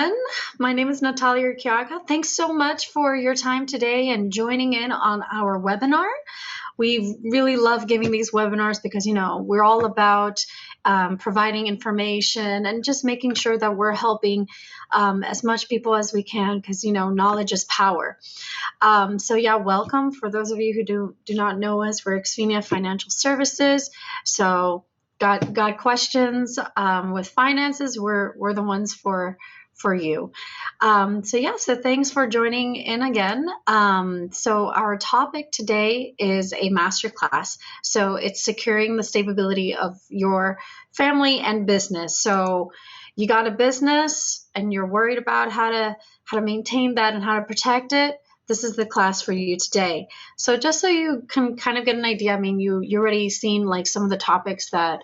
everyone. My name is Natalia Urquiaga. Thanks so much for your time today and joining in on our webinar. We really love giving these webinars because, we're all about providing information and just making sure that we're helping as much people as we can because, knowledge is power. Welcome. For those of you who do not know us, we're Xfinia Financial Services. So got questions with finances, we're the ones for you. So thanks for joining in again. So our topic today is a masterclass. So it's securing the stability of your family and business. So you got a business and you're worried about how to maintain that and how to protect it. This is the class for you today. So just so you can kind of get an idea, you already seen like some of the topics that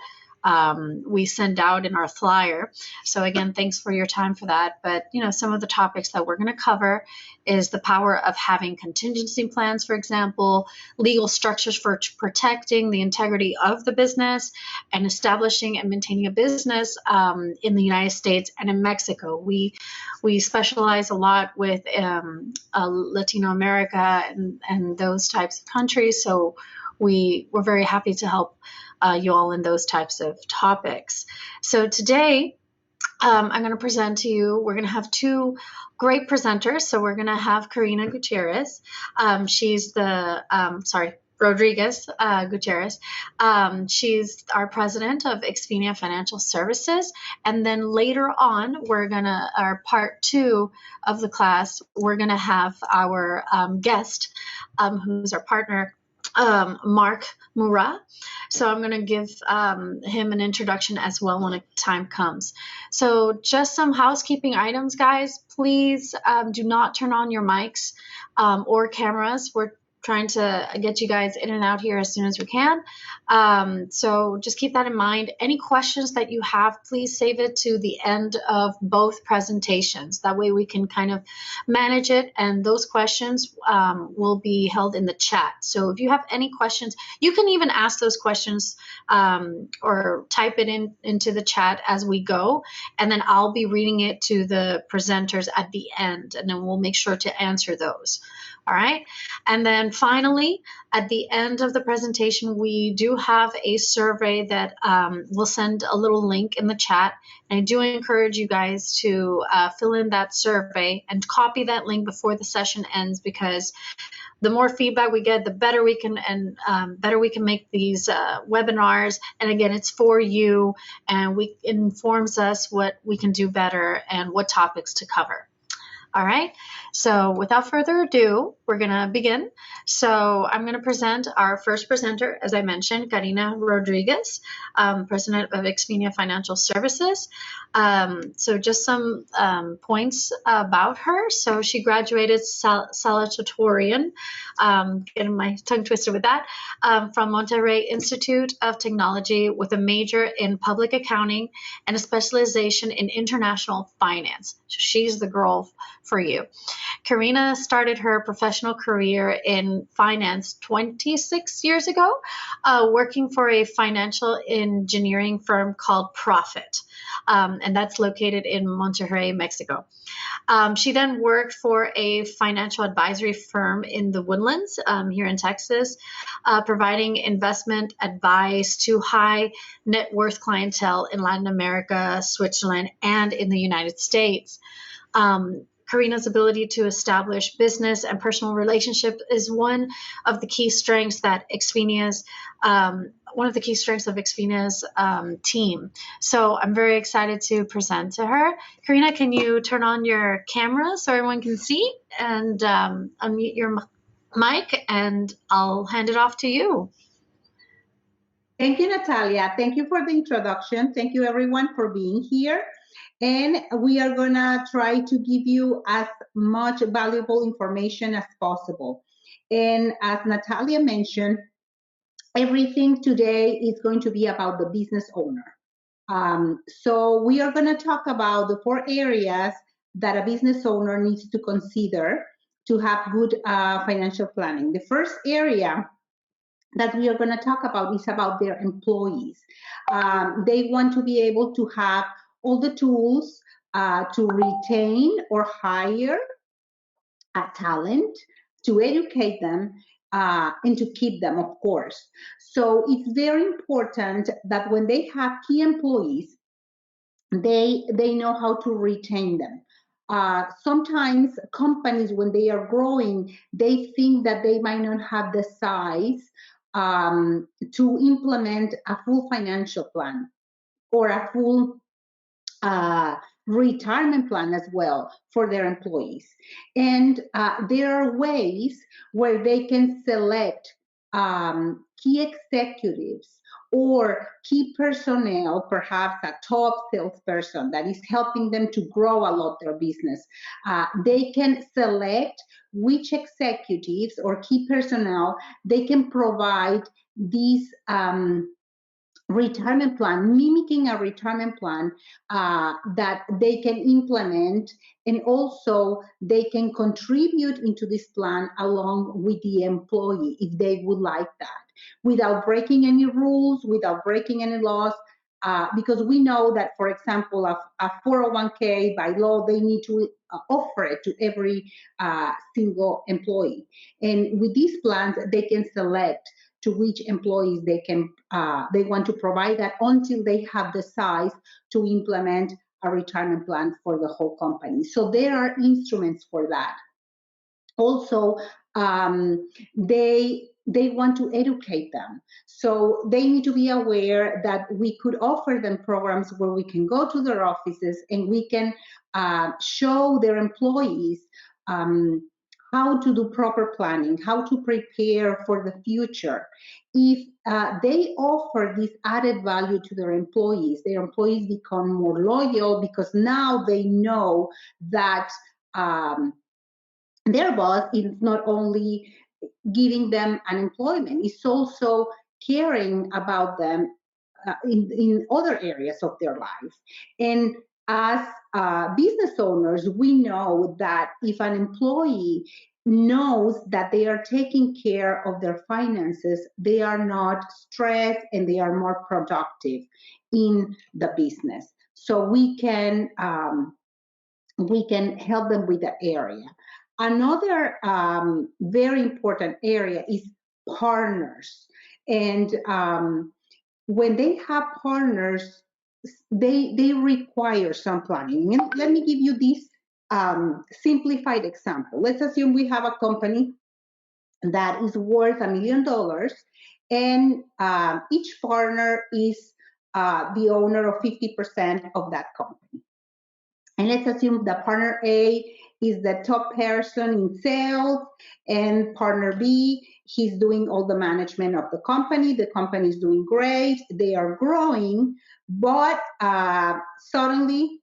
we send out in our flyer. So again, thanks for your time for that. But, some of the topics that we're going to cover is the power of having contingency plans, for example, legal structures for protecting the integrity of the business, and establishing and maintaining a business in the United States and in Mexico. We specialize a lot with Latino America and those types of countries. So we're very happy to help you all in those types of topics. So today, I'm going to present to you, we're going to have two great presenters. So we're going to have Karina Gutierrez. She's Rodriguez Gutierrez. She's our president of Xfinia Financial Services. And then later on, our part two of the class, we're going to have our guest, who's our partner, Mark Murat. So I'm going to give him an introduction as well when time comes. So just some housekeeping items, guys. Please do not turn on your mics or cameras. We're trying to get you guys in and out here as soon as we can. So just keep that in mind. Any questions that you have, please save it to the end of both presentations. That way we can kind of manage it, and those questions will be held in the chat. So if you have any questions, you can even ask those questions or type it into the chat as we go, and then I'll be reading it to the presenters at the end, and then we'll make sure to answer those. All right. And then finally, at the end of the presentation, we do have a survey that we'll send a little link in the chat. And I do encourage you guys to fill in that survey and copy that link before the session ends, because the more feedback we get, the better we can make these webinars. And again, it's for you, and it informs us what we can do better and what topics to cover. All right, so without further ado, we're going to begin. So I'm going to present our first presenter, as I mentioned, Karina Rodriguez, president of Xfinia Financial Services. So just some points about her. So she graduated salutatorian, getting my tongue twisted with that, from Monterrey Institute of Technology with a major in public accounting and a specialization in international finance. So she's the girl for you. Karina started her professional career in finance 26 years ago, working for a financial engineering firm called Profit, and that's located in Monterrey, Mexico. She then worked for a financial advisory firm in the Woodlands here in Texas, providing investment advice to high net worth clientele in Latin America, Switzerland, and in the United States. Karina's ability to establish business and personal relationship is one of the key strengths that Xfinia's team. So I'm very excited to present to her. Karina, can you turn on your camera so everyone can see, and unmute your mic, and I'll hand it off to you. Thank you, Natalia. Thank you for the introduction. Thank you, everyone, for being here. And we are going to try to give you as much valuable information as possible. And as Natalia mentioned, everything today is going to be about the business owner. So we are going to talk about the 4 areas that a business owner needs to consider to have good financial planning. The first area that we are going to talk about is about their employees. They want to be able to have all the tools to retain or hire a talent, to educate them, and to keep them, of course. So it's very important that when they have key employees, they know how to retain them. Sometimes companies, when they are growing, they think that they might not have the size to implement a full financial plan or a full uh, retirement plan as well for their employees. And there are ways where they can select key executives or key personnel, perhaps a top salesperson that is helping them to grow a lot their business. They can select which executives or key personnel they can provide these retirement plan, mimicking a retirement plan that they can implement, and also they can contribute into this plan along with the employee if they would like that, without breaking any rules, without breaking any laws. Because we know that, for example, a 401k by law, they need to offer it to every single employee. And with these plans, they can select to which employees they want to provide that until they have the size to implement a retirement plan for the whole company. So there are instruments for that. Also, they want to educate them, so they need to be aware that we could offer them programs where we can go to their offices and we can show their employees how to do proper planning, how to prepare for the future. If they offer this added value to their employees become more loyal because now they know that their boss is not only giving them an employment, it's also caring about them in other areas of their life. And as business owners, we know that if an employee knows that they are taking care of their finances, they are not stressed and they are more productive in the business. So we can help them with that area. Another very important area is partners. And when they have partners, they require some planning. And let me give you this simplified example. Let's assume we have a company that is worth $1 million, and each partner is the owner of 50% of that company. And let's assume that partner A is the top person in sales, and partner B, he's doing all the management of the company. The company is doing great. They are growing, but suddenly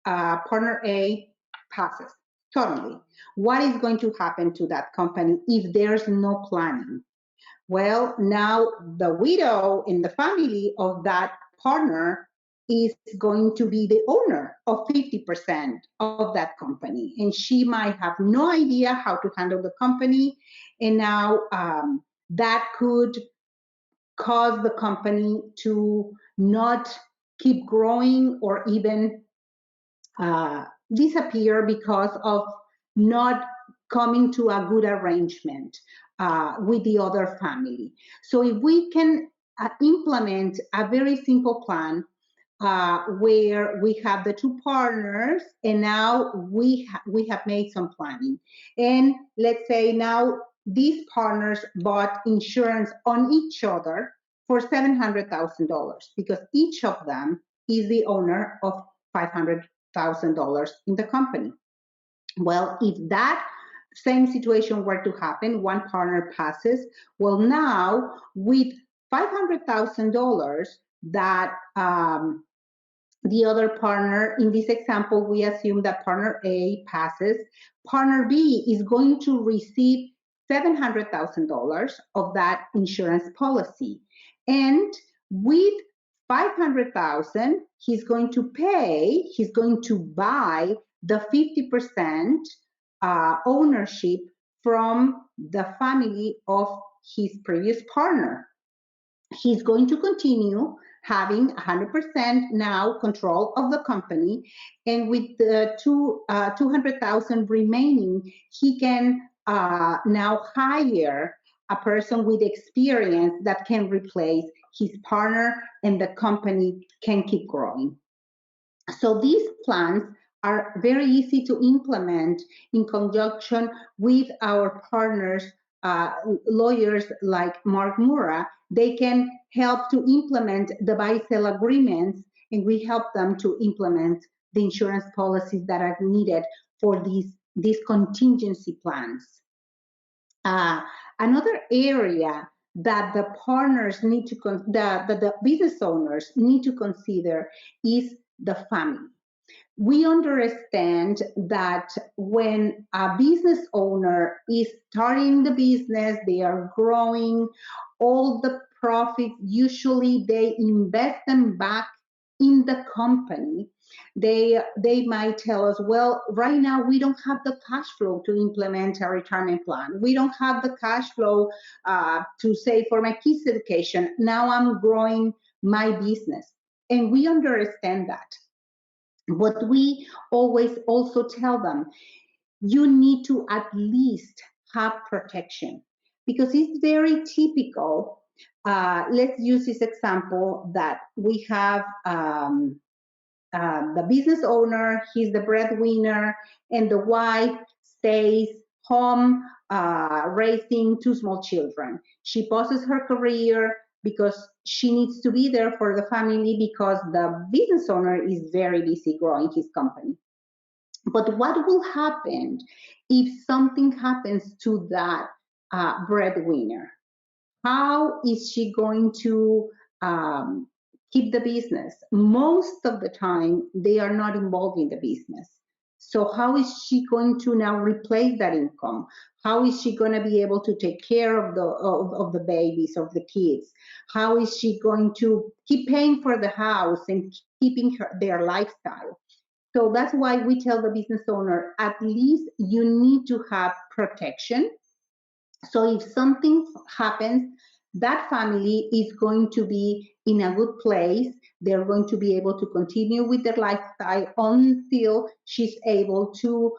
partner A passes. Suddenly. What is going to happen to that company if there's no planning? Well, now the widow in the family of that partner is going to be the owner of 50% of that company. And she might have no idea how to handle the company. And now that could cause the company to not keep growing or even disappear because of not coming to a good arrangement with the other family. So if we can implement a very simple plan where we have the two partners, and now we have made some planning, and let's say now these partners bought insurance on each other for $700,000 because each of them is the owner of $500,000 in the company. Well, if that same situation were to happen, one partner passes, well, now with $500,000 that the other partner, in this example, we assume that partner A passes, partner B is going to receive $700,000 of that insurance policy. And with 500,000, he's going to buy the 50% ownership from the family of his previous partner. He's going to continue having 100% now control of the company, and with the 200,000 remaining, he can now hire a person with experience that can replace his partner, and the company can keep growing. So these plans are very easy to implement in conjunction with our partners, lawyers like Mark Mura. They can help to implement the buy-sell agreements, and we help them to implement the insurance policies that are needed for these contingency plans. Another area that the partners need to, the business owners need to consider is the family. We understand that when a business owner is starting the business, they are growing, all the profits, usually they invest them back in the company. They might tell us, well, right now we don't have the cash flow to implement a retirement plan. We don't have the cash flow to save for my kids' education. Now I'm growing my business. And we understand that. But we always also tell them, you need to at least have protection, because it's very typical. Let's use this example that we have the business owner, he's the breadwinner, and the wife stays home raising two small children. She pauses her career because she needs to be there for the family because the business owner is very busy growing his company. But what will happen if something happens to that breadwinner? How is she going to keep the business? Most of the time, they are not involved in the business. So how is she going to now replace that income? How is she going to be able to take care of the babies, of the kids? How is she going to keep paying for the house and keeping their lifestyle? So that's why we tell the business owner, at least you need to have protection. So if something happens, that family is going to be in a good place. They're going to be able to continue with their lifestyle until she's able to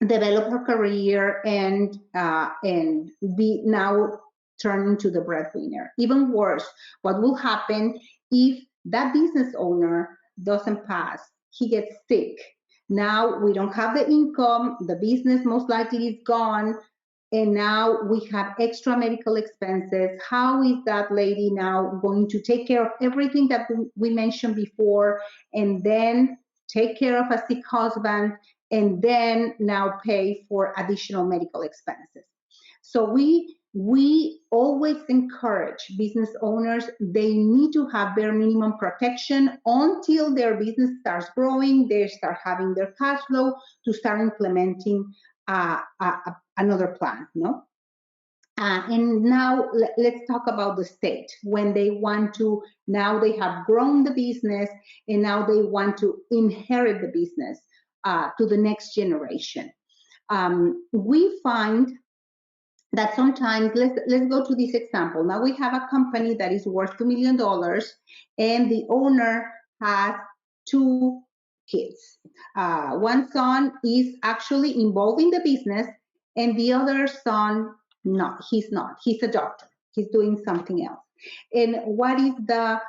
develop her career and be now turning to the breadwinner. Even worse, what will happen if that business owner doesn't pass? He gets sick. Now we don't have the income, the business most likely is gone, and now we have extra medical expenses. How is that lady now going to take care of everything that we mentioned before, and then take care of a sick husband, and then now pay for additional medical expenses? So we always encourage business owners, they need to have bare minimum protection until their business starts growing, they start having their cash flow to start implementing another plan, no? And now let's talk about the state. When they want to, now they have grown the business and now they want to inherit the business to the next generation. We find that sometimes, let's go to this example. Now we have a company that is worth $2 million and the owner has two kids. One son is actually involved in the business and the other son, no, he's not. He's a doctor. He's doing something else. And what is the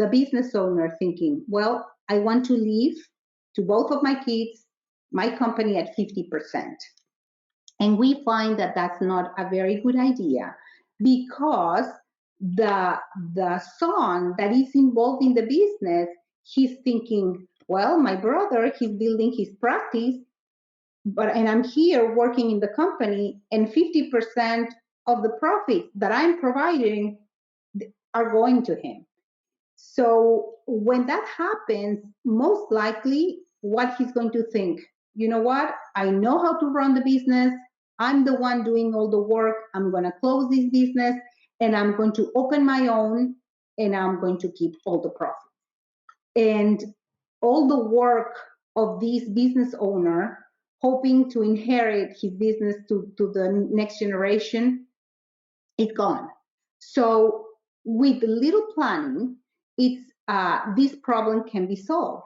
business owner thinking? Well, I want to leave to both of my kids my company at 50%. And we find that that's not a very good idea, because the son that is involved in the business, he's thinking, well, my brother, he's building his practice, and I'm here working in the company, and 50% of the profits that I'm providing are going to him. So when that happens, most likely what he's going to think, you know what, I know how to run the business, I'm the one doing all the work, I'm going to close this business and I'm going to open my own and I'm going to keep all the profits. And all the work of this business owner hoping to inherit his business to the next generation is gone. So with little planning, this problem can be solved.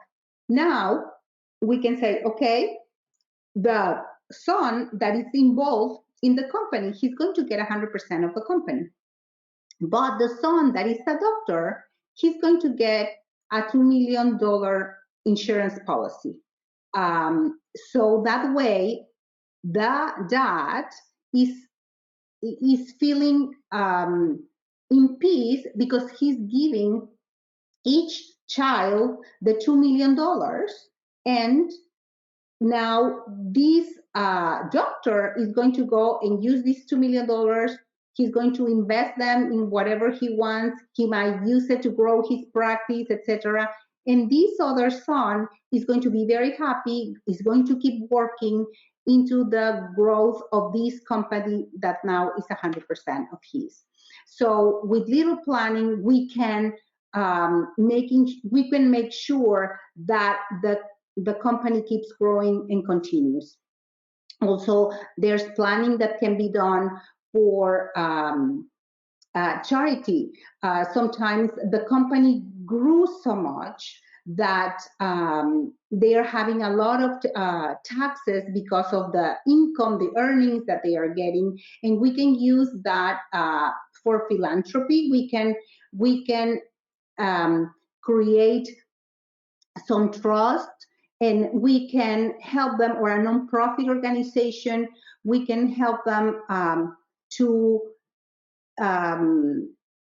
Now we can say, okay, the son that is involved in the company, he's going to get 100% of the company. But the son that is a doctor, he's going to get a $2 million insurance policy. So that way, the dad is feeling in peace because he's giving each child the $2 million, and now this doctor is going to go and use these $2 million. He's going to invest them in whatever he wants. He might use it to grow his practice, etc. And this other son is going to be very happy, is going to keep working into the growth of this company that now is 100% of his. So with little planning, we can make sure that the company keeps growing and continues. Also, there's planning that can be done for charity. Sometimes the company grew so much that they are having a lot of taxes because of the income, the earnings that they are getting, and we can use that for philanthropy. We can create some trust, and we can help them, or a nonprofit organization, we can help them to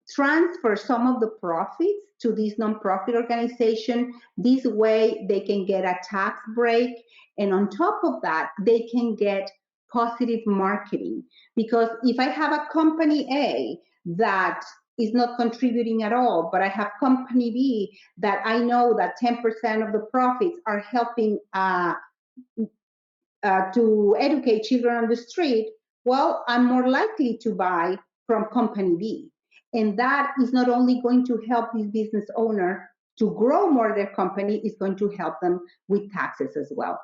transfer some of the profits to this nonprofit organization. This way they can get a tax break, and on top of that they can get positive marketing, because if I have a company A that is not contributing at all, but I have company B that I know that 10% of the profits are helping to educate children on the street, well, I'm more likely to buy from company B. And that is not only going to help this business owner to grow more their company, it's going to help them with taxes as well.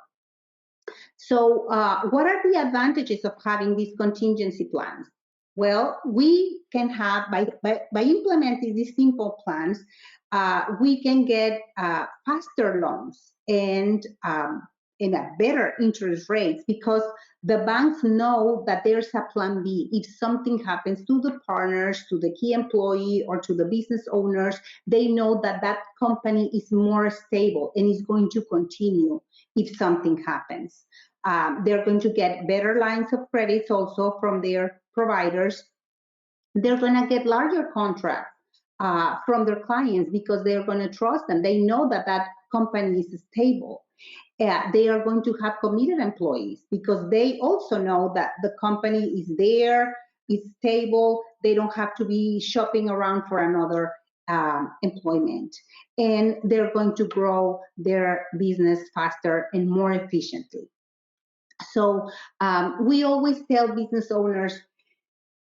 So what are the advantages of having these contingency plans? Well, we can have, by implementing these simple plans, we can get faster loans and a better interest rates, because the banks know that there's a plan B. If something happens to the partners, to the key employee, or to the business owners, they know that that company is more stable and is going to continue if something happens. They're going to get better lines of credits also from their providers. They're going to get larger contracts from their clients because they're going to trust them. They know that that company is stable. They are going to have committed employees because they also know that the company is there, is stable. They don't have to be shopping around for another employment. And they're going to grow their business faster and more efficiently. So we always tell business owners,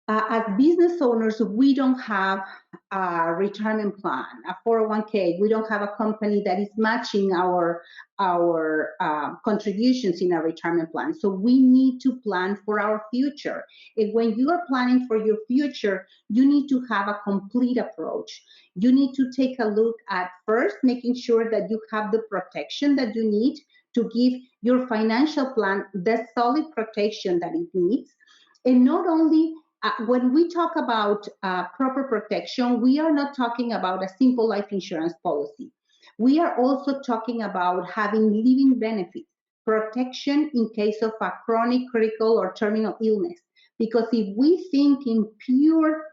as business owners, we don't have a retirement plan, a 401k. We don't have a company that is matching our contributions in a retirement plan. So we need to plan for our future. And when you are planning for your future, you need to have a complete approach. You need to take a look at first making sure that you have the protection that you need to give your financial plan the solid protection that it needs. And not only when we talk about proper protection, we are not talking about a simple life insurance policy. We are also talking about having living benefits, protection in case of a chronic, critical, or terminal illness. Because if we think in pure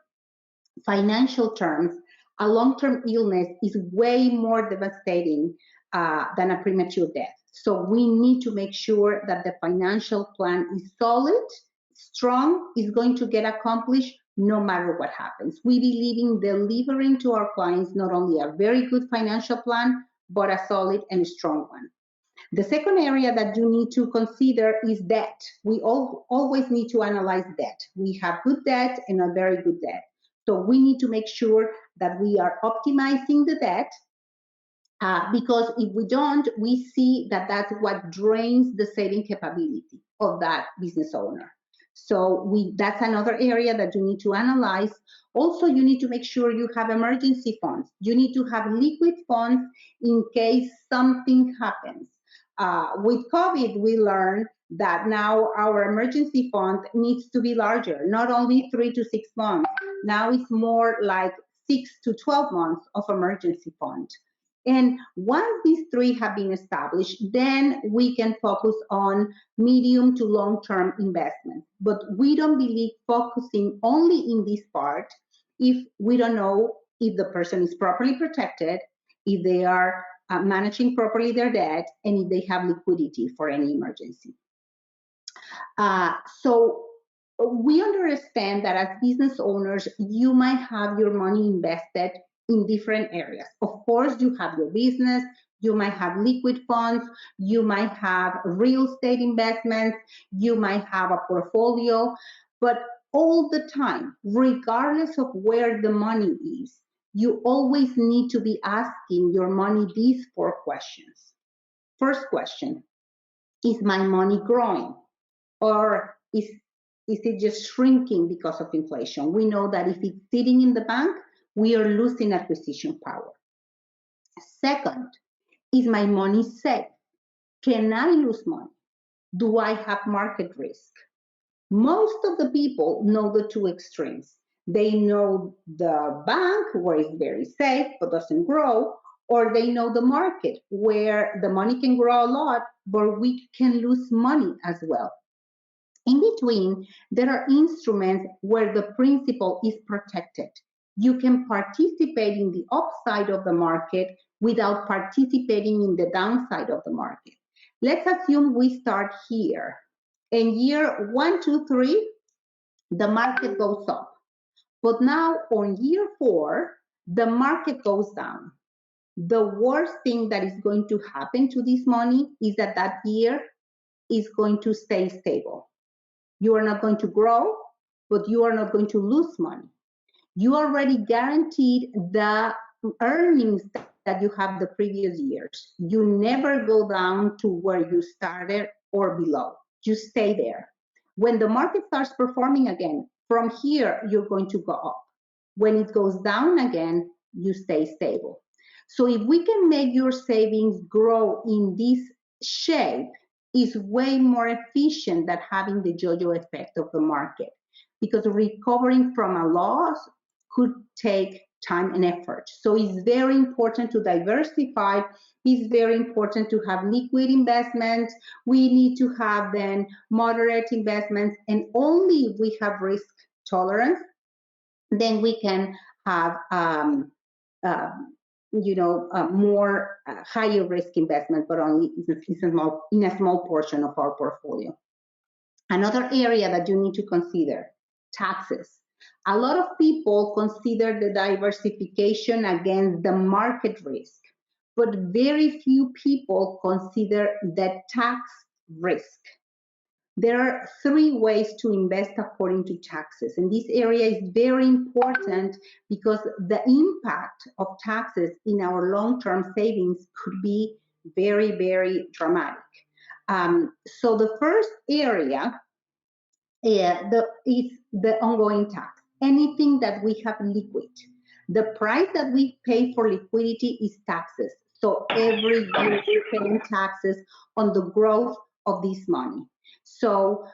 financial terms, a long-term illness is way more devastating than a premature death. So we need to make sure that the financial plan is solid, strong, is going to get accomplished no matter what happens. We believe in delivering to our clients not only a very good financial plan, but a solid and strong one. The second area that you need to consider is debt. We always need to analyze debt. We have good debt and a very good debt. So we need to make sure that we are optimizing the debt, because if we don't, we see that that's what drains the saving capability of that business owner. So that's another area that you need to analyze. Also, you need to make sure you have emergency funds. You need to have liquid funds in case something happens. With COVID, we learned that now our emergency fund needs to be larger, not only 3 to 6 months. Now it's more like 6 to 12 months of emergency fund. And once these three have been established, then we can focus on medium to long-term investments. But we don't believe focusing only in this part if we don't know if the person is properly protected, if they are managing properly their debt, and if they have liquidity for any emergency. So we understand that as business owners, you might have your money invested in different areas. Of course, you have your business, you might have liquid funds, you might have real estate investments, you might have a portfolio, but all the time, regardless of where the money is, you always need to be asking your money these 4 questions. First question, is my money growing? Or is it just shrinking because of inflation? We know that if it's sitting in the bank, we are losing acquisition power. Second, is my money safe? Can I lose money? Do I have market risk? Most of the people know the 2 extremes. They know the bank where it's very safe but doesn't grow, or they know the market where the money can grow a lot, but we can lose money as well. In between, there are instruments where the principal is protected. You can participate in the upside of the market without participating in the downside of the market. Let's assume we start here. In year 1, 2, 3, the market goes up. But now on year 4, the market goes down. The worst thing that is going to happen to this money is that that year is going to stay stable. You are not going to grow, but you are not going to lose money. You already guaranteed the earnings that you have the previous years. You never go down to where you started or below. You stay there. When the market starts performing again, from here, you're going to go up. When it goes down again, you stay stable. So if we can make your savings grow in this shape, is way more efficient than having the yo-yo effect of the market, because recovering from a loss could take time and effort. So it's very important to diversify. It's very important to have liquid investments. We need to have then moderate investments, and only if we have risk tolerance, then we can have more higher risk investment, but only in a small portion of our portfolio. Another area that you need to consider, taxes. A lot of people consider the diversification against the market risk, but very few people consider the tax risk. There are 3 ways to invest according to taxes, and this area is very important because the impact of taxes in our long-term savings could be very, very dramatic. So the first area is the ongoing tax. Anything that we have liquid. The price that we pay for liquidity is taxes. So every year we're paying taxes on the growth of this money. So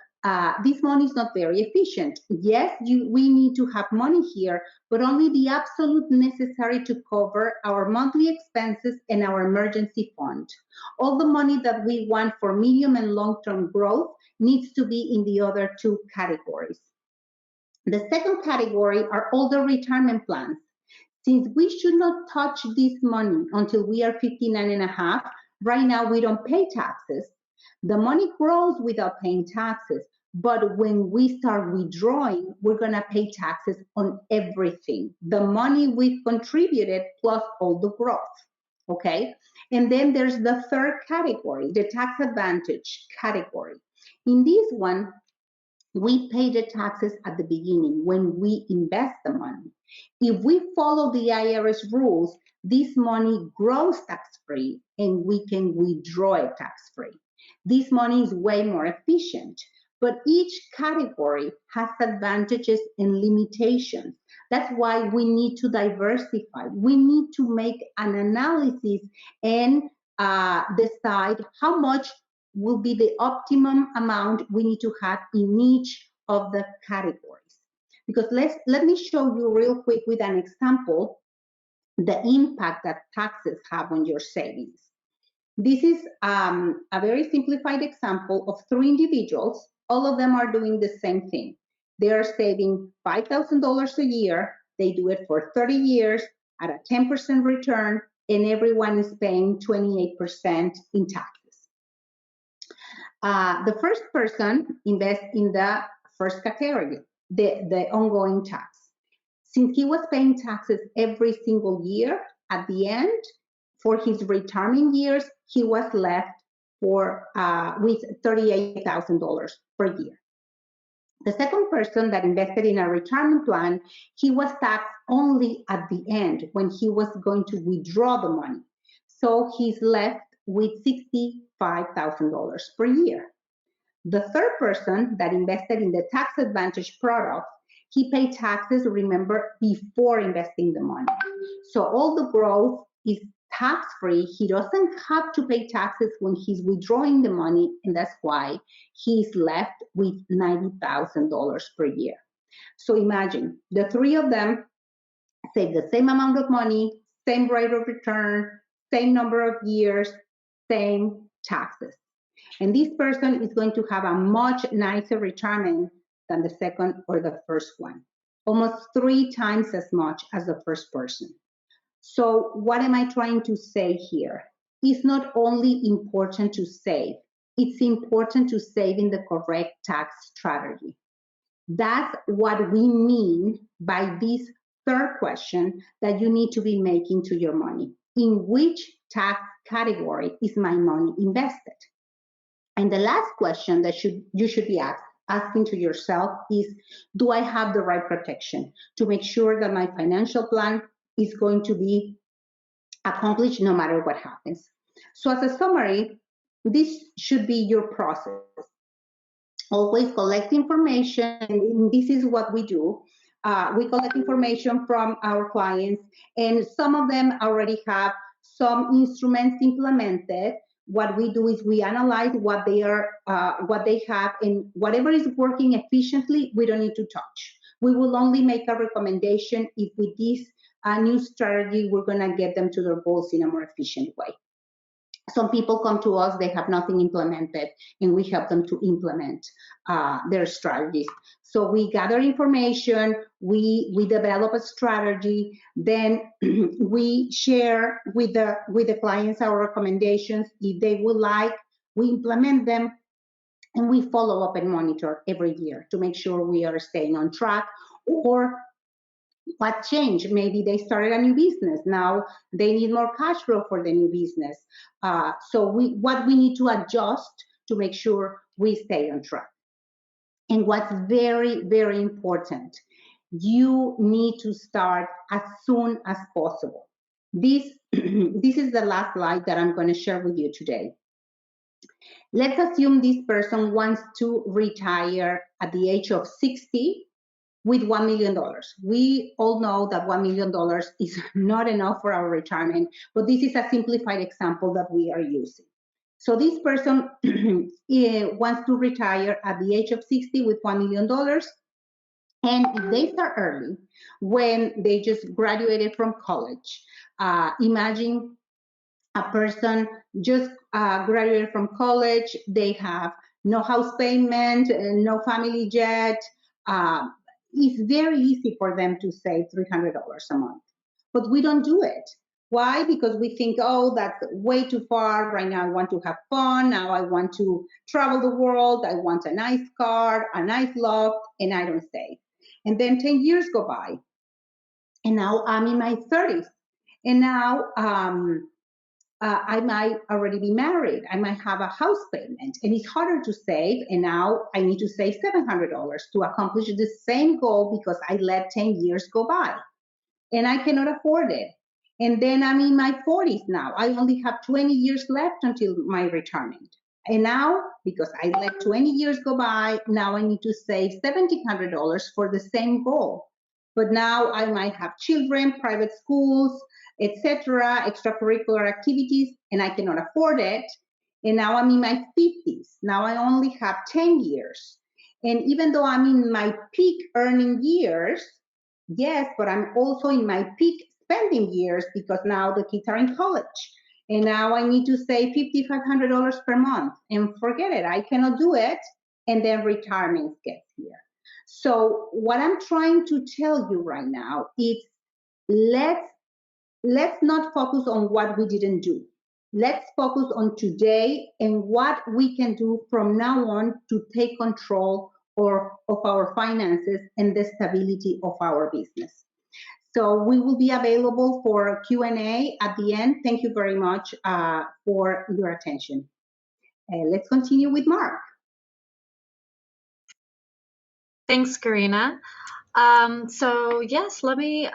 this money is not very efficient. Yes, we need to have money here, but only the absolute necessary to cover our monthly expenses and our emergency fund. All the money that we want for medium and long-term growth needs to be in the other 2 categories. The second category are all the retirement plans. Since we should not touch this money until we are 59 and a half, right now we don't pay taxes. The money grows without paying taxes, but when we start withdrawing, we're going to pay taxes on everything. The money we've contributed plus all the growth, okay? And then there's the third category, the tax advantage category. In this one, we pay the taxes at the beginning when we invest the money. If we follow the IRS rules, this money grows tax-free and we can withdraw it tax-free. This money is way more efficient. But each category has advantages and limitations. That's why we need to diversify. We need to make an analysis and decide how much will be the optimum amount we need to have in each of the categories. Because let me show you real quick with an example the impact that taxes have on your savings. This is a very simplified example of three individuals. All of them are doing the same thing. They are saving $5,000 a year. They do it for 30 years at a 10% return, and everyone is paying 28% in taxes. The first person invests in the first category, the ongoing tax. Since he was paying taxes every single year, at the end, for his retirement years, he was left with $38,000 per year. The second person that invested in a retirement plan, he was taxed only at the end when he was going to withdraw the money. So he's left with $65,000 per year. The third person that invested in the tax advantage product, he paid taxes, remember, before investing the money. So all the growth is tax-free. He doesn't have to pay taxes when he's withdrawing the money, and that's why he's left with $90,000 per year. So imagine the three of them save the same amount of money, same rate of return, same number of years, same taxes. And this person is going to have a much nicer retirement than the second or the first one, almost 3 times as much as the first person. So what am I trying to say here? It's not only important to save, it's important to save in the correct tax strategy. That's what we mean by this third question that you need to be making to your money. In which tax category is my money invested? And the last question that you should be asking to yourself is, do I have the right protection to make sure that my financial plan is going to be accomplished no matter what happens? So as a summary, this should be your process. Always collect information, and this is what we do. We collect information from our clients, and some of them already have some instruments implemented. What we do is we analyze what they have, and whatever is working efficiently, we don't need to touch. We will only make a recommendation if with this new strategy, we're gonna get them to their goals in a more efficient way. Some people come to us, they have nothing implemented, and we help them to implement their strategies. So we gather information, we develop a strategy, then we share with the clients our recommendations. If they would like, we implement them, and we follow up and monitor every year to make sure we are staying on track. Or what changed? Maybe they started a new business. Now they need more cash flow for the new business. So what we need to adjust to make sure we stay on track. And what's very, very important, you need to start as soon as possible. This is the last slide that I'm going to share with you today. Let's assume this person wants to retire at the age of 60 with $1 million. We all know that $1 million is not enough for our retirement, but this is a simplified example that we are using. So this person wants to retire at the age of 60 with $1 million. And if they start early, when they just graduated from college, imagine a person just graduated from college, they have no house payment, no family jet. It's very easy for them to save $300 a month, but we don't do it. Why? Because we think, oh, that's way too far. Right now I want to have fun. Now I want to travel the world. I want a nice car, a nice loft, and I don't save. And then 10 years go by, and now I'm in my 30s, and now I might already be married. I might have a house payment, and it's harder to save. And now I need to save $700 to accomplish the same goal because I let 10 years go by, and I cannot afford it. And then I'm in my 40s now. I only have 20 years left until my retirement. And now, because I let 20 years go by, now I need to save $1,700 for the same goal. But now I might have children, private schools, etc., extracurricular activities, and I cannot afford it. And now I'm in my 50s. Now I only have 10 years. And even though I'm in my peak earning years, yes, but I'm also in my peak spending years because now the kids are in college. And now I need to save $5,500 per month. And forget it, I cannot do it. And then retirement gets here. So what I'm trying to tell you right now is let's not focus on what we didn't do. Let's focus on today and what we can do from now on to take control of our finances and the stability of our business. So we will be available for Q&A at the end. Thank you very much for your attention. Let's continue with Mark. Thanks, Karina. So yes, let me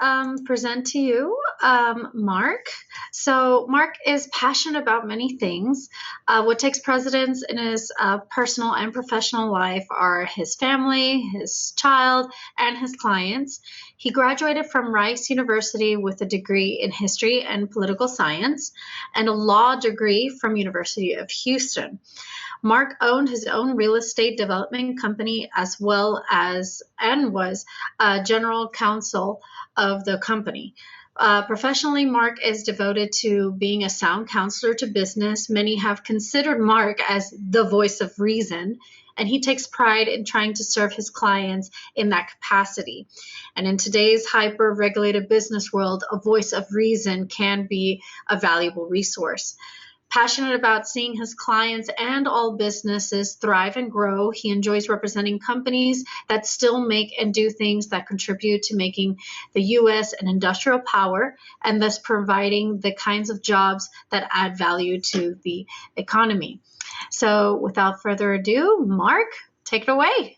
present to you Mark. So Mark is passionate about many things. What takes precedence in his personal and professional life are his family, his child, and his clients. He graduated from Rice University with a degree in history and political science and a law degree from University of Houston. Mark owned his own real estate development company as well as and was general counsel of the company. Professionally, Mark is devoted to being a sound counselor to business. Many have considered Mark as the voice of reason, and he takes pride in trying to serve his clients in that capacity. And in today's hyper-regulated business world, a voice of reason can be a valuable resource. Passionate about seeing his clients and all businesses thrive and grow, he enjoys representing companies that still make and do things that contribute to making the U.S. an industrial power and thus providing the kinds of jobs that add value to the economy. So without further ado, Mark, take it away. I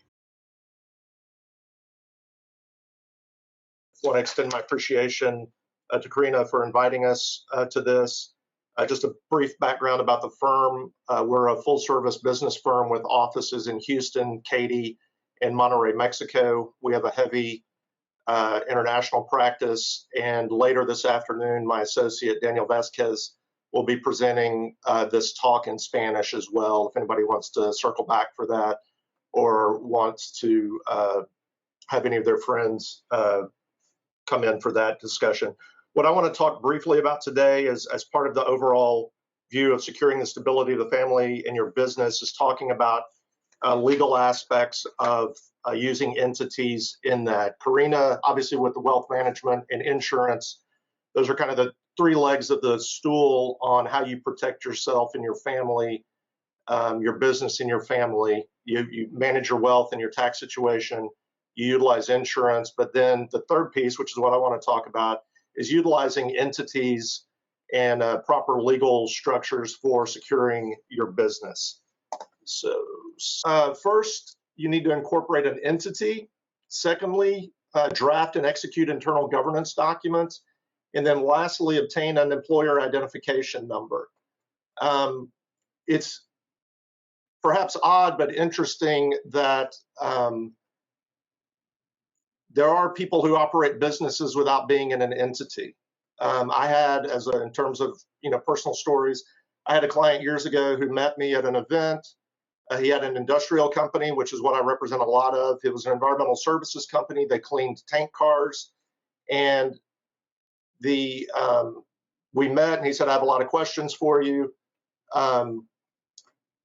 want to extend my appreciation to Karina for inviting us to this. Just a brief background about the firm. We're a full-service business firm with offices in Houston, Katy, and Monterrey, Mexico. We have a heavy international practice, and later this afternoon, my associate Daniel Vasquez will be presenting this talk in Spanish as well, if anybody wants to circle back for that or wants to have any of their friends come in for that discussion. What I want to talk briefly about today is, as part of the overall view of securing the stability of the family in your business, is talking about legal aspects of using entities in that. Karina, obviously with the wealth management and insurance, those are kind of the three legs of the stool on how you protect yourself and your family, your business and your family. You manage your wealth and your tax situation, you utilize insurance, but then the third piece, which is what I want to talk about, is utilizing entities and proper legal structures for securing your business. So first, you need to incorporate an entity. Secondly, draft and execute internal governance documents. And then lastly, obtain an employer identification number. It's perhaps odd but interesting that there are people who operate businesses without being in an entity. I had, in terms of personal stories, I had a client years ago who met me at an event. He had an industrial company, which is what I represent a lot of. It was an environmental services company. They cleaned tank cars, and we met, and he said, "I have a lot of questions for you." And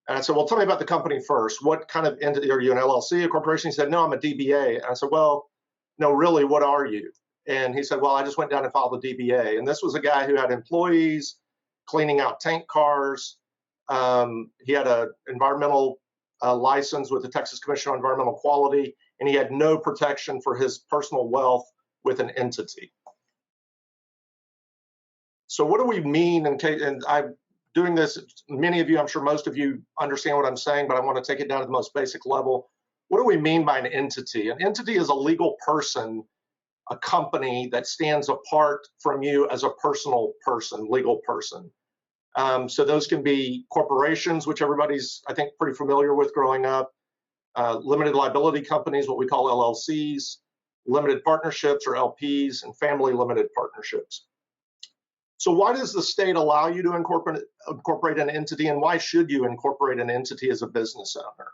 I said, "Well, tell me about the company first. What kind of entity are you, an LLC, a corporation?" He said, "No, I'm a DBA." And I said, "Well, no, really, what are you?" And he said, "Well, I just went down and filed a DBA." And this was a guy who had employees cleaning out tank cars. He had an environmental license with the Texas Commission on Environmental Quality, and he had no protection for his personal wealth with an entity. So what do we mean? And I'm doing this, many of you, I'm sure most of you understand what I'm saying, but I want to take it down to the most basic level. What do we mean by an entity? An entity is a legal person, a company that stands apart from you as a personal person, legal person. So those can be corporations, which everybody's, I think, pretty familiar with growing up, limited liability companies, what we call LLCs, limited partnerships or LPs, and family limited partnerships. So why does the state allow you to incorporate an entity, and why should you incorporate an entity as a business owner?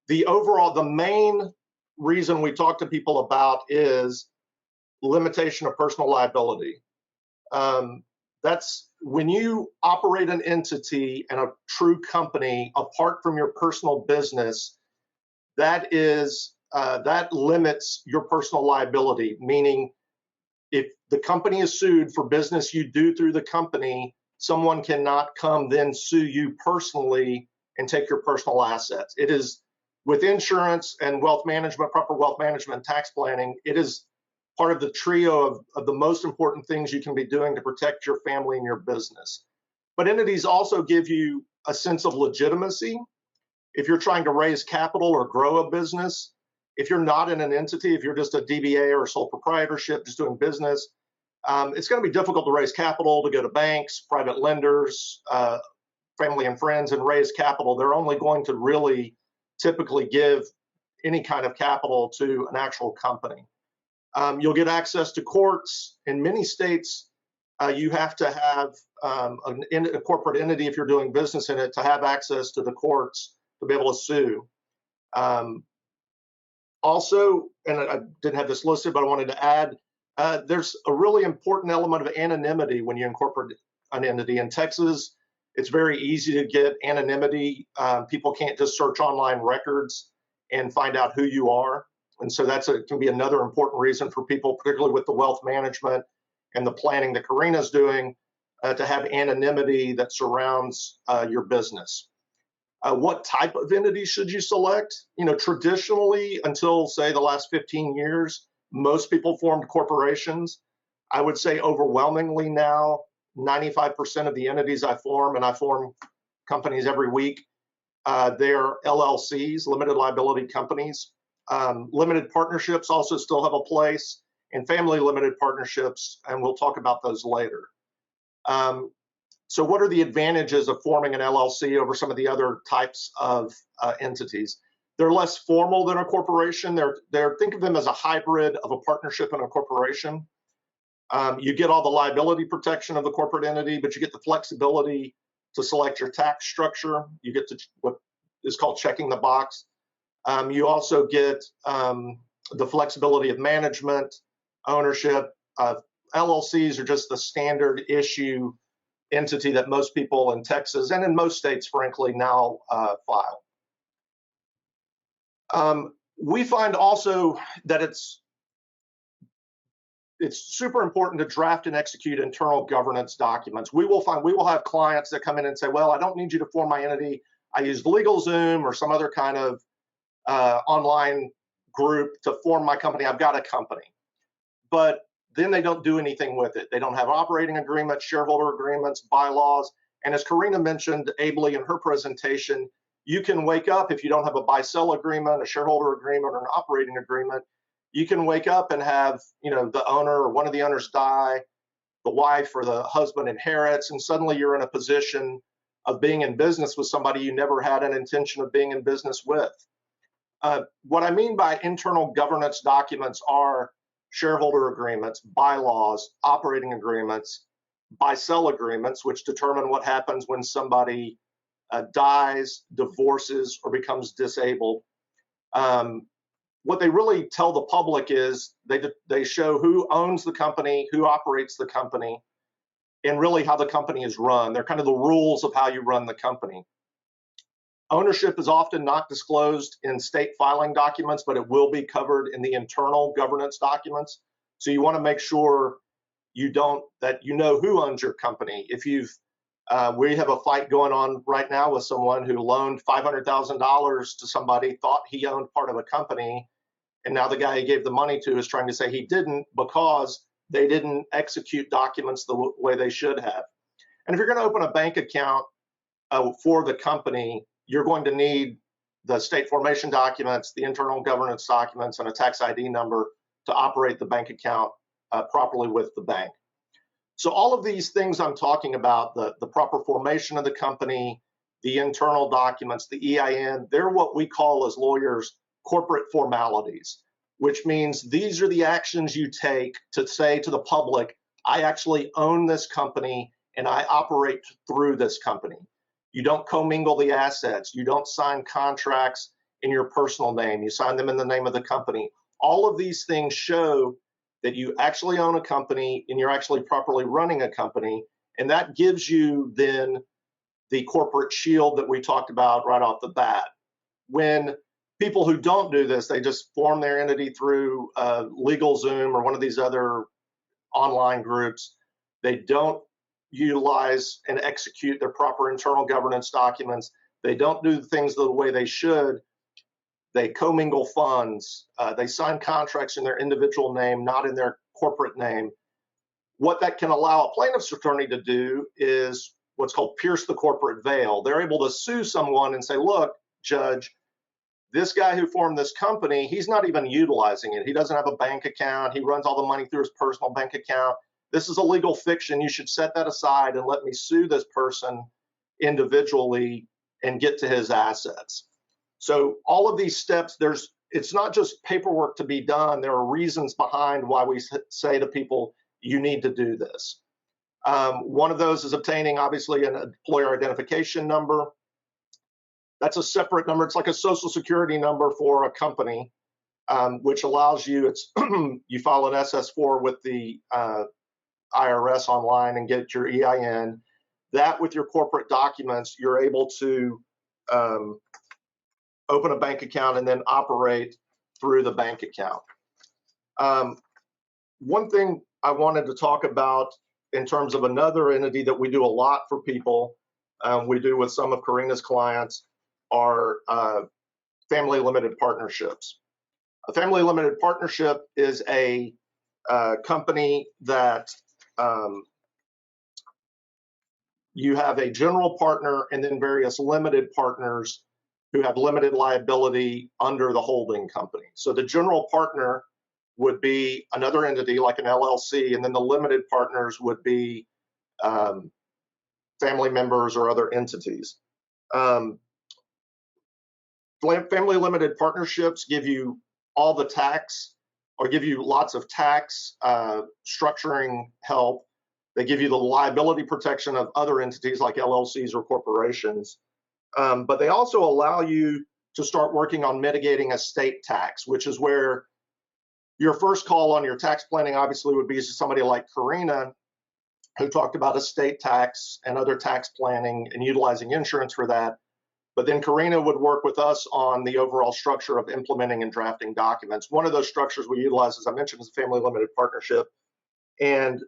The main reason we talk to people about is limitation of personal liability. That's when you operate an entity and a true company apart from your personal business, that limits your personal liability, meaning if the company is sued for business you do through the company, someone cannot come then sue you personally and take your personal assets. It is with insurance and wealth management, proper wealth management, tax planning, it is part of the trio of the most important things you can be doing to protect your family and your business. But entities also give you a sense of legitimacy. If you're trying to raise capital or grow a business, if you're not in an entity, if you're just a DBA or a sole proprietorship, just doing business, it's going to be difficult to raise capital, to go to banks, private lenders, family and friends, and raise capital. They're only going to really typically give any kind of capital to an actual company. You'll get access to courts. In many states, you have to have a corporate entity, if you're doing business in it, to have access to the courts to be able to sue. Also, and I didn't have this listed, but I wanted to add, there's a really important element of anonymity when you incorporate an entity. In Texas, it's very easy to get anonymity. People can't just search online records and find out who you are. And so can be another important reason for people, particularly with the wealth management and the planning that Karina's doing, to have anonymity that surrounds your business. What type of entity should you select? Traditionally, until say the last 15 years, most people formed corporations. I would say overwhelmingly now, 95% of the entities I form, and I form companies every week, they're LLCs, limited liability companies. Limited partnerships also still have a place, and family limited partnerships, and we'll talk about those later. So what are the advantages of forming an LLC over some of the other types of entities? They're less formal than a corporation. Think of them as a hybrid of a partnership and a corporation. You get all the liability protection of the corporate entity, but you get the flexibility to select your tax structure. You get to what is called checking the box. You also get the flexibility of management, ownership. LLCs are just the standard issue entity that most people in Texas and in most states, frankly, now file. We find also that it's super important to draft and execute internal governance documents. We will have clients that come in and say, well, I don't need you to form my entity. I used LegalZoom or some other kind of online group to form my company. I've got a company. But then they don't do anything with it. They don't have operating agreements, shareholder agreements, bylaws. And as Karina mentioned ably in her presentation, you can wake up, if you don't have a buy-sell agreement, a shareholder agreement, or an operating agreement, you can wake up and have, the owner or one of the owners die, the wife or the husband inherits, and suddenly you're in a position of being in business with somebody you never had an intention of being in business with. What I mean by internal governance documents are shareholder agreements, bylaws, operating agreements, buy-sell agreements, which determine what happens when somebody dies, divorces, or becomes disabled. What they really tell the public is they show who owns the company, who operates the company, and really how the company is run. They're kind of the rules of how you run the company. Ownership is often not disclosed in state filing documents, but it will be covered in the internal governance documents. So you want to make sure that you know who owns your company. If we have a fight going on right now with someone who loaned $500,000 to somebody, thought he owned part of a company, and now the guy he gave the money to is trying to say he didn't because they didn't execute documents the way they should have. And if you're going to open a bank account for the company, you're going to need the state formation documents, the internal governance documents, and a tax ID number to operate the bank account properly with the bank. So all of these things I'm talking about, the proper formation of the company, the internal documents, the EIN, they're what we call as lawyers corporate formalities, which means these are the actions you take to say to the public, I actually own this company and I operate through this company. You don't commingle the assets. You don't sign contracts in your personal name. You sign them in the name of the company. All of these things show that you actually own a company and you're actually properly running a company. And that gives you then the corporate shield that we talked about right off the bat. When people who don't do this, they just form their entity through LegalZoom or one of these other online groups. They don't utilize and execute their proper internal governance documents. They don't do things the way they should. They commingle funds. They sign contracts in their individual name, not in their corporate name. What that can allow a plaintiff's attorney to do is what's called pierce the corporate veil. They're able to sue someone and say, look, judge, this guy who formed this company, he's not even utilizing it. He doesn't have a bank account. He runs all the money through his personal bank account. This is a legal fiction. You should set that aside and let me sue this person individually and get to his assets. So all of these steps, it's not just paperwork to be done. There are reasons behind why we say to people, you need to do this. One of those is obtaining, obviously, an employer identification number. That's a separate number. It's like a social security number for a company, which allows you, you file an SS4 with the IRS online and get your EIN. That with your corporate documents, you're able to open a bank account and then operate through the bank account. One thing I wanted to talk about in terms of another entity that we do a lot for people, we do with some of Karina's clients, are family limited partnerships. A family limited partnership is a company that you have a general partner and then various limited partners who have limited liability under the holding company. So the general partner would be another entity like an LLC, and then the limited partners would be family members or other entities. Family limited partnerships give you all the tax, or give you lots of tax structuring help. They give you the liability protection of other entities like LLCs or corporations. But they also allow you to start working on mitigating estate tax, which is where your first call on your tax planning obviously would be to somebody like Karina, who talked about estate tax and other tax planning and utilizing insurance for that. But then Karina would work with us on the overall structure of implementing and drafting documents. One of those structures we utilize, as I mentioned, is a family limited partnership. And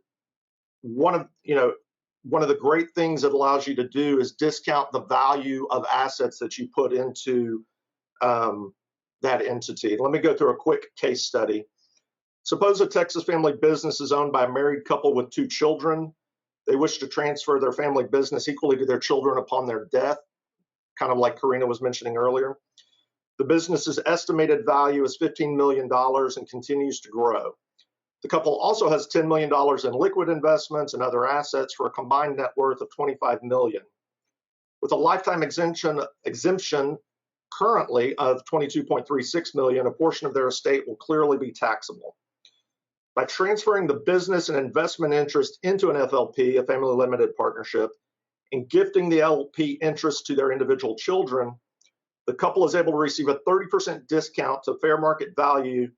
one of the great things it allows you to do is discount the value of assets that you put into that entity. Let me go through a quick case study. Suppose a Texas family business is owned by a married couple with 2 children. They wish to transfer their family business equally to their children upon their death, kind of like Karina was mentioning earlier. The business's estimated value is $15 million and continues to grow. The couple also has $10 million in liquid investments and other assets for a combined net worth of $25 million. With a lifetime exemption currently of $22.36 million, a portion of their estate will clearly be taxable. By transferring the business and investment interest into an FLP, a family limited partnership, and gifting the LP interest to their individual children, the couple is able to receive a 30% discount to fair market value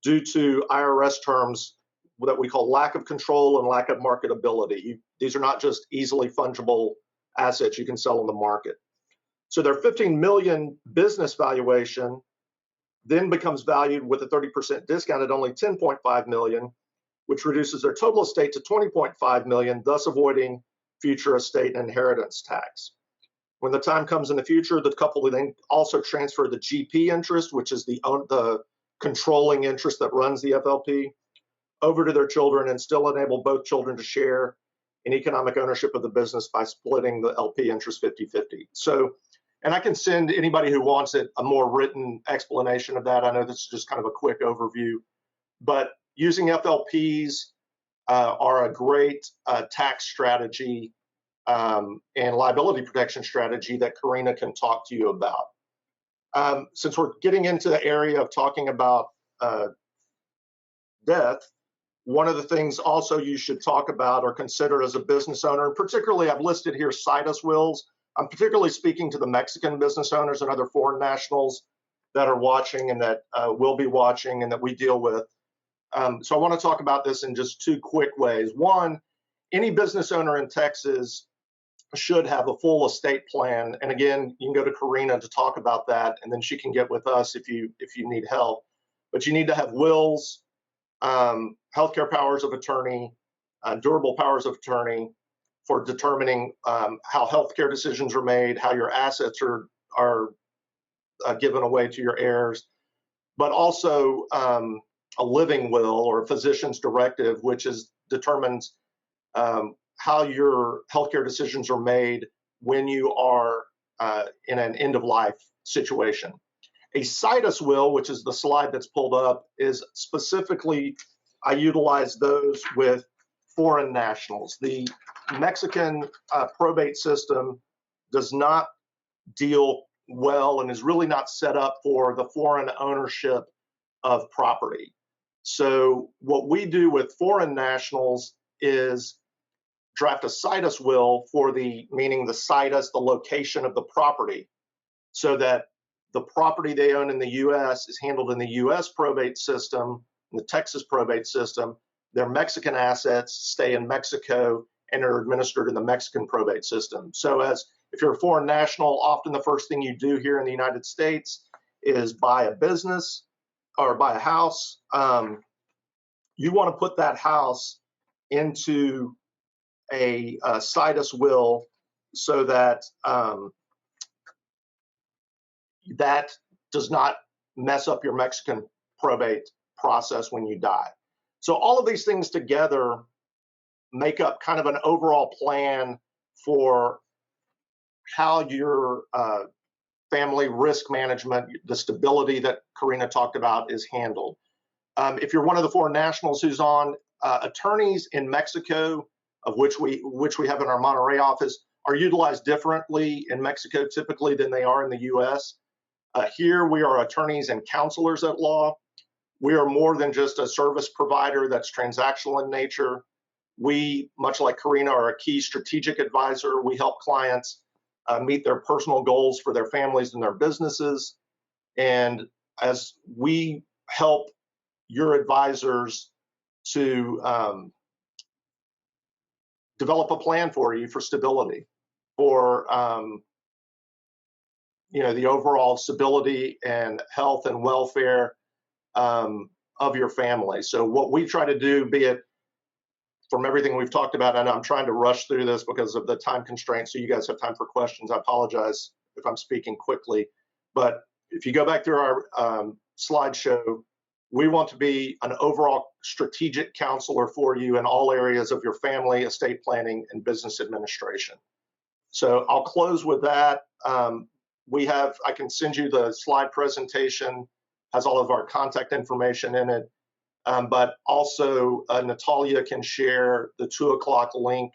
due to IRS terms that we call lack of control and lack of marketability. These are not just easily fungible assets you can sell on the market. So their $15 million business valuation then becomes valued with a 30% discount at only $10.5 million, which reduces their total estate to $20.5 million, thus avoiding future estate and inheritance tax. When the time comes in the future, the couple will then also transfer the GP interest, which is the controlling interest that runs the FLP, over to their children and still enable both children to share in economic ownership of the business by splitting the LP interest 50-50. So, and I can send anybody who wants it a more written explanation of that. I know this is just kind of a quick overview, but using FLPs are a great tax strategy and liability protection strategy that Karina can talk to you about. Since we're getting into the area of talking about death, one of the things also you should talk about or consider as a business owner, and particularly I've listed here situs wills. I'm particularly speaking to the Mexican business owners and other foreign nationals that are watching and that will be watching and that we deal with. So I want to talk about this in just two quick ways. One, any business owner in Texas should have a full estate plan. And again, you can go to Karina to talk about that, and then she can get with us if you need help. But you need to have wills, healthcare powers of attorney, durable powers of attorney for determining how healthcare decisions are made, how your assets are given away to your heirs, but also a living will or a physician's directive, which determines how your healthcare decisions are made when you are in an end-of-life situation. A situs will, which is the slide that's pulled up, is specifically, I utilize those with foreign nationals. The Mexican probate system does not deal well and is really not set up for the foreign ownership of property. So what we do with foreign nationals is draft a situs will for meaning the situs, the location of the property, so that the property they own in the U.S. is handled in the U.S. probate system, in the Texas probate system. Their Mexican assets stay in Mexico and are administered in the Mexican probate system. So if you're a foreign national, often the first thing you do here in the United States is buy a business or buy a house. You want to put that house into a situs will so that that does not mess up your Mexican probate process when you die. So all of these things together make up kind of an overall plan for how your family risk management, the stability that Karina talked about, is handled. If you're one of the foreign nationals who's on, attorneys in Mexico, of which we have in our Monterrey office, are utilized differently in Mexico typically than they are in the U.S. Here we are attorneys and counselors at law. We are more than just a service provider that's transactional in nature. We, much like Karina, are a key strategic advisor. We help clients meet their personal goals for their families and their businesses. And as we help your advisors to develop a plan for you for stability, for the overall stability and health and welfare of your family. So what we try to do, be it from everything we've talked about, and I'm trying to rush through this because of the time constraints, so you guys have time for questions. I apologize if I'm speaking quickly, but if you go back through our slideshow, we want to be an overall strategic counselor for you in all areas of your family, estate planning, and business administration. So I'll close with that. I can send you the slide presentation, has all of our contact information in it, but also Natalia can share the 2 o'clock link,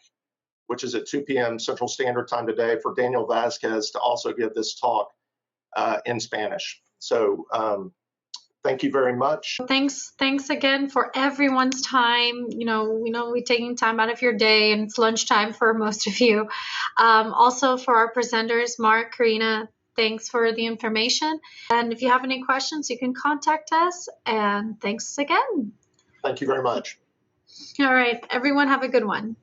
which is at 2 p.m. Central Standard Time today, for Daniel Vasquez to also give this talk in Spanish. So thank you very much. Thanks again for everyone's time. We know we're taking time out of your day, and it's lunchtime for most of you. Also for our presenters, Mark, Karina, thanks for the information. And if you have any questions, you can contact us. And thanks again. Thank you very much. All right, everyone, have a good one.